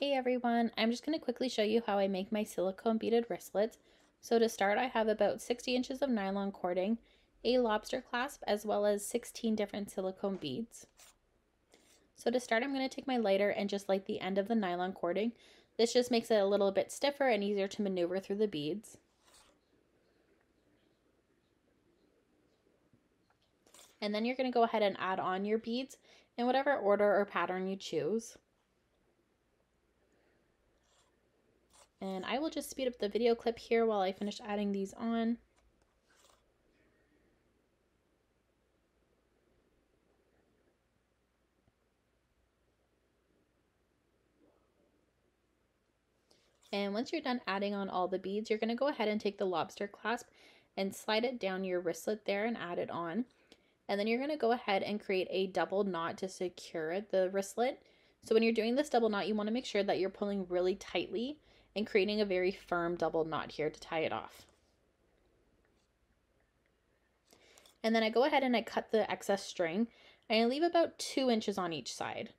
Hey everyone, I'm just going to quickly show you how I make my silicone beaded wristlets. So to start, I have about 60 inches of nylon cording, a lobster clasp, as well as 16 different silicone beads. So to start, I'm going to take my lighter and just light the end of the nylon cording. This just makes it a little bit stiffer and easier to maneuver through the beads. And then you're going to go ahead and add on your beads in whatever order or pattern you choose. And I will just speed up the video clip here while I finish adding these on. And once you're done adding on all the beads, you're going to go ahead and take the lobster clasp and slide it down your wristlet there and add it on. And then you're going to go ahead and create a double knot to secure the wristlet. So when you're doing this double knot, you want to make sure that you're pulling really tightly and creating a very firm double knot here to tie it off. And then I go ahead and I cut the excess string and I leave about 2 inches on each side.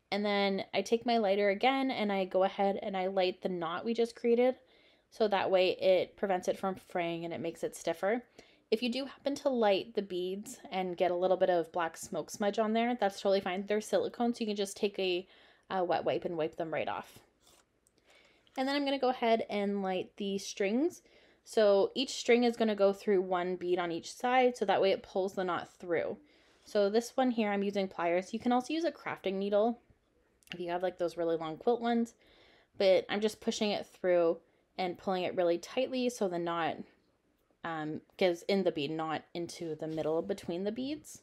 And then I take my lighter again and I go ahead and I light the knot we just created. So that way it prevents it from fraying and it makes it stiffer. If you do happen to light the beads and get a little bit of black smoke smudge on there, that's totally fine. They're silicone, so you can just take a wet wipe and wipe them right off. And then I'm going to go ahead and light the strings. So each string is going to go through one bead on each side, so that way it pulls the knot through. So this one here, I'm using pliers. You can also use a crafting needle if you have like those really long quilt ones, but I'm just pushing it through and pulling it really tightly so the knot goes in the bead, not into the middle between the beads.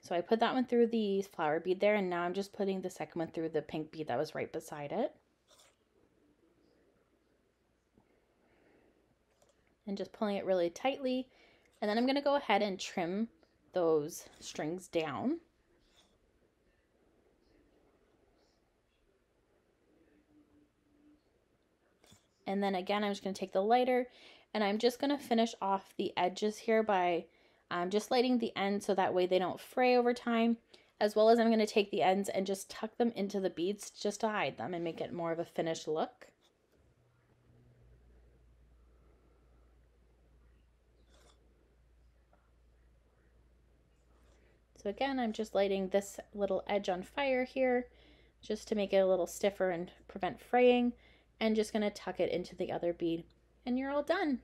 So I put that one through the flower bead there, and now I'm just putting the second one through the pink bead that was right beside it. And just pulling it really tightly. And then I'm going to go ahead and trim those strings down. And then again, I'm just going to take the lighter and I'm just going to finish off the edges here by just lighting the ends so that way they don't fray over time, as well as I'm going to take the ends and just tuck them into the beads just to hide them and make it more of a finished look. So again, I'm just lighting this little edge on fire here just to make it a little stiffer and prevent fraying, and just going to tuck it into the other bead, and you're all done.